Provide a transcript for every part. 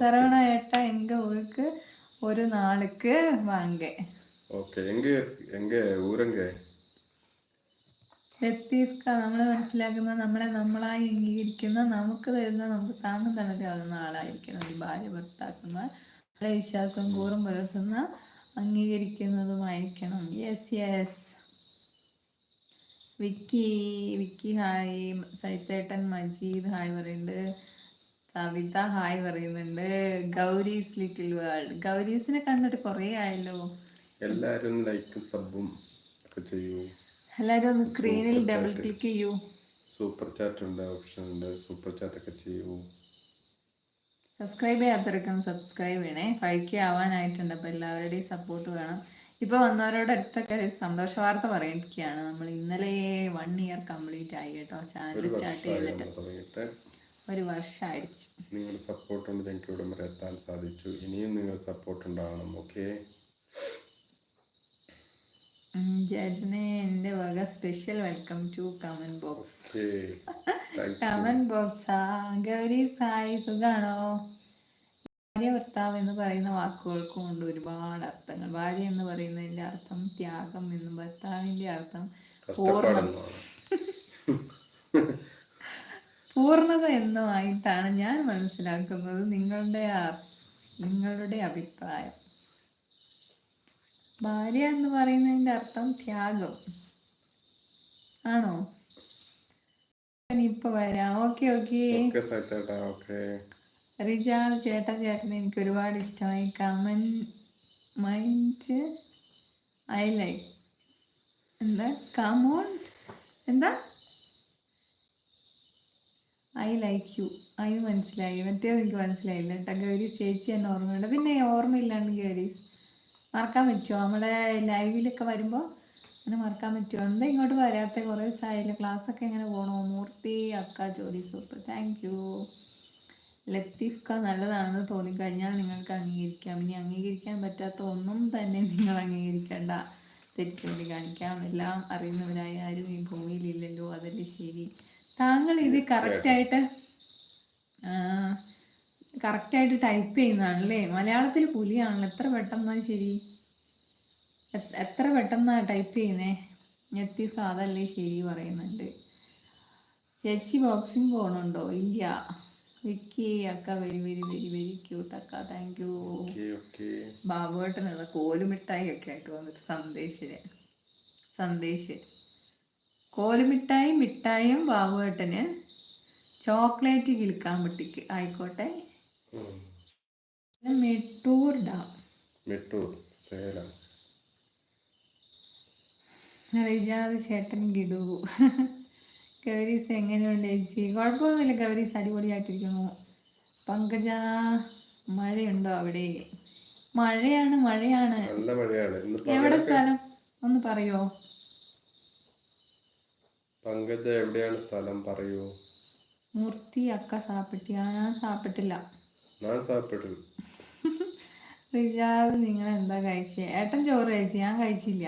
சரவணா ஏட்டா எங்க ஊருக்கு ஒரு நாளுக்கு வாங்க. ഓക്കെ എങ്ക ഊരെങ്ക ലത്തീഫ്ക്ക നമ്മളെ മനസ്സിലാക്കുന്ന, നമ്മളെ നമ്മളായി അംഗീകരിക്കുന്ന, നമുക്ക് തരുന്ന, നമുക്ക് താങ്ങും തണലാകുന്ന ആളായിരിക്കണം ഒരു ഭാര്യ. ഭർത്താക്കന്മാർ നല്ല വിശ്വാസവും കൂറും പുലർത്തുന്ന, അംഗീകരിക്കുന്നതുമായിരിക്കണം. Yes yes. Vicky Vicky hi. സൈത്തേട്ടൻ മജീദ് ഹായ് പറയുന്നുണ്ട്. സവിത ഹായ് പറയുന്നുണ്ട്. Gowri's little world. ഗൗരീസിനെ കണ്ടിട്ട് കുറേ ആയല്ലോ. എല്ലാരും ലൈക്കും സബും ഒക്കെ ചെയ്യൂ. എല്ലാവരും ഒന്ന് സ്ക്രീനിൽ ഡബിൾ ക്ലിക്ക് ചെയ്യൂ. സൂപ്പർ ചാറ്റ് ഉണ്ട്, ഓപ്ഷൻ ഉണ്ട്, സൂപ്പർ ചാറ്റ് ഒക്കെ ചെയ്യൂ. സബ്സ്ക്രൈബ് ചെയ്യാത്തവരൊക്കെ സബ്സ്ക്രൈബ് ചെയ്യണേ. 5K ആവാനായിട്ടുണ്ട്. അപ്പോൾ എല്ലാവരുടെയും സപ്പോർട്ട് വേണം. ഇപ്പോൾ വന്നവരോട് അടുത്തൊക്കെ ഒരു സന്തോഷ വാർത്ത പറയുകയാണ്. നമ്മൾ ഇന്നലെ 1 ഇയർ കംപ്ലീറ്റ് ആയി കേട്ടോ. ചാനൽ സ്റ്റാർട്ട് ചെയ്തിട്ട് ഒരു വർഷം അടിച്ചു. നിങ്ങളുടെ സപ്പോർട്ട് കൊണ്ട് ഞങ്ങൾക്ക് ഇവിടം വരെ എത്താൻ സാധിച്ചു. ഇനിയും നിങ്ങളുടെ സപ്പോർട്ട് ഉണ്ടാവണം. ഓക്കെ. ചേട്ടനെ എൻ്റെ വക special welcome to comment box. Comment box. Gauri Sai സുഖാണോ? ഭാര്യ ഭർത്താവ് എന്ന് പറയുന്ന വാക്കുകൾക്കും ഉണ്ട് ഒരുപാട് അർത്ഥങ്ങൾ. ഭാര്യ എന്ന് പറയുന്നതിന്റെ അർത്ഥം ത്യാഗം എന്നും, ഭർത്താവിന്റെ അർത്ഥം പൂർണ്ണത എന്നുമായിട്ടാണ് ഞാൻ മനസ്സിലാക്കുന്നത്. നിങ്ങളുടെ അഭിപ്രായം? ഭാര്യ എന്ന് പറയുന്നതിന്റെ അർത്ഥം ത്യാഗം ആണോ? ഇപ്പൊ വരാം. Okay okay. റിജാദ് ചേട്ടനെ എനിക്ക് ഒരുപാട് ഇഷ്ടമായി. Comment I like. എന്താ കമോൺ? എന്താ ഐ ലൈക്ക് യു? ഐ മനസ്സിലായി, മറ്റേത് എനിക്ക് മനസ്സിലായില്ല കേട്ടോ. ഗൗരീസ് ചേച്ചി എന്നെ ഓർമ്മയുണ്ട്. പിന്നെ ഓർമ്മയില്ലാണ്ട് ഗൗരീസ് മറക്കാൻ പറ്റുമോ? നമ്മുടെ ലൈവിലൊക്കെ വരുമ്പോൾ അങ്ങനെ മറക്കാൻ പറ്റുമോ? എന്താ ഇങ്ങോട്ട് വരാത്ത? കുറേ ദിവസമായില്ല. ക്ലാസ്സൊക്കെ എങ്ങനെ പോകണോ? മൂർത്തി അക്ക ജോലി സൂപ്പർ, താങ്ക് യു. ലത്തീഫ്ക്ക നല്ലതാണെന്ന് തോന്നിക്കഴിഞ്ഞാൽ നിങ്ങൾക്ക് അംഗീകരിക്കാം. ഇനി അംഗീകരിക്കാൻ പറ്റാത്ത ഒന്നും തന്നെ നിങ്ങൾ അംഗീകരിക്കേണ്ട. തിരിച്ചുകൊണ്ട് കാണിക്കാം. എല്ലാം അറിയുന്നവരായ ആരും ഈ ഭൂമിയിലില്ലല്ലോ. അതല്ലേ ശരി. താങ്കൾ ഇത് കറക്റ്റായിട്ട് ടൈപ്പ് ചെയ്യുന്നതാണല്ലേ? മലയാളത്തിൽ പുലിയാണല്ലോ. എത്ര പെട്ടെന്നാ ശരി, എത്ര പെട്ടെന്നാ ടൈപ്പ് ചെയ്യുന്നേ. ലത്തീഫ അതല്ലേ ശരി പറയുന്നുണ്ട്. ചേച്ചി ബോക്സിങ് പോകണുണ്ടോ? ഇല്ല. വിക്കി അക്ക very very very very cute അക്ക, താങ്ക് യു. ബാബുവേട്ടൻ കോലുമിഠായി ഒക്കെ ആയിട്ട് വന്നിട്ട് സന്ദേശ് മിഠായും ബാബുവേട്ടന് ചോക്ലേറ്റ് കിൽക്കാൻ പറ്റിക്ക് ആയിക്കോട്ടെ. മെട്ടൂർ ഡാം, സേലം. റിജാദ് ചേട്ടൻ ഗിഡു. ഗൗരീസ് എങ്ങനെയുണ്ട് ചേച്ചി? കുഴപ്പമൊന്നുമില്ല ഗൗരീസ്, അടിപൊളിയായിട്ടിരിക്കുന്നു. പങ്കജ മഴയുണ്ടോ അവിടെ? മഴയാണ്. എവിടെ സ്ഥലം ഒന്ന് പറയോ? പങ്കജ എവിടെയാണ് സ്ഥലം പറയൂ. മൂർത്തി അക്ക സാപ്പിട്ടിയാ? ഞാൻ സാപ്പിട്ടില്ല. റിജാദ് നിങ്ങൾ എന്താ കഴിച്ചേ? ഏട്ടൻ ചോറ് കഴിച്ചു, ഞാൻ കഴിച്ചില്ല.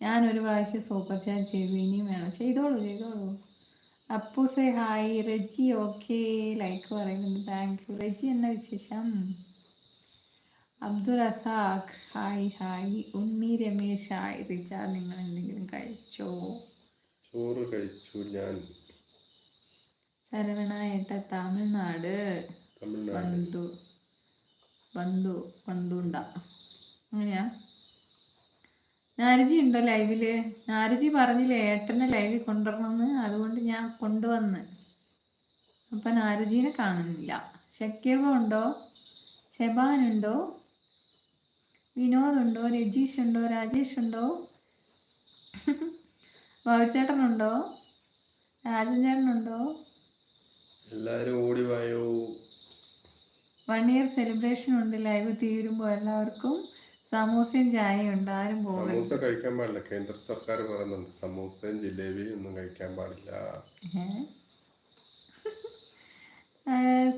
ഞാൻ ഒരു പ്രാവശ്യം സൂപ്പർ ചാറ്റ് ചെയ്തു, ഇനിയും വേണം. ചെയ്തോളൂ. അപ്പൂസേ ഹായ്. റെജി ഓക്കെ ലൈക്ക് പറയുന്നുണ്ട്, താങ്ക് യു. റെജി എന്നാ വിശേഷം? അബ്ദുൾ റസാഖ് ഹായ്. ഉണ്ണി രമേശ് ഹായ്. റിജാദ് നിങ്ങൾ എന്തെങ്കിലും കഴിച്ചോ? ചോറ് കഴിച്ചു ഞാൻ. ശരവണ ഏട്ട തമിഴ്നാട് ബന്ധുണ്ട അങ്ങനെയാ? നാരജി ഉണ്ടോ ലൈവില്? നാരജി പറഞ്ഞില്ലേ ഏട്ടനെ ലൈവിൽ കൊണ്ടുവരണമെന്ന്, അതുകൊണ്ട് ഞാൻ കൊണ്ടുവന്ന്. അപ്പം നാരജീനെ കാണുന്നില്ല. ഷക്കീർ ഉണ്ടോ? ഷെബാനുണ്ടോ? വിനോദുണ്ടോ? രജീഷ് ഉണ്ടോ? രാജേഷ് ഉണ്ടോ? ബാബുചേട്ടനുണ്ടോ? രാജൻ ചേട്ടനുണ്ടോ? എല്ലാരും ഓടി വായോ. 1 ഇയർ സെലിബ്രേഷൻ ഉണ്ട്. ലൈവ് തീരുമ്പോൾ എല്ലാവർക്കും സമൂസയും ചായയും ഉണ്ട്. ആരും സമൂസ കഴിക്കാൻ പാടില്ല. കേന്ദ്ര സർക്കാർ പറയുന്നുണ്ട് സമൂസയും ജിലേബിയും ഒന്നും കഴിക്കാൻ പാടില്ല.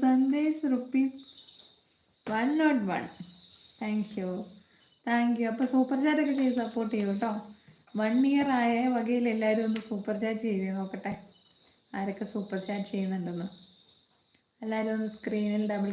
സന്ദേശ് ₹101. Thank you. അപ്പോൾ സൂപ്പർ ചാറ്റ് ഒക്കെ ചെയ്ത് സപ്പോർട്ട് ചെയ്യൂ കേട്ടോ. 1 ഇയർ ആയ വകയിൽ എല്ലാവരും ഒന്ന് സൂപ്പർ ചാറ്റ് ചെയ്ത് നോക്കട്ടെ, ആരൊക്കെ സൂപ്പർ ചാറ്റ് ചെയ്യുന്നുണ്ടെന്ന്. എല്ലാവരും ഒന്ന് സ്ക്രീനിൽ ഡബിൾ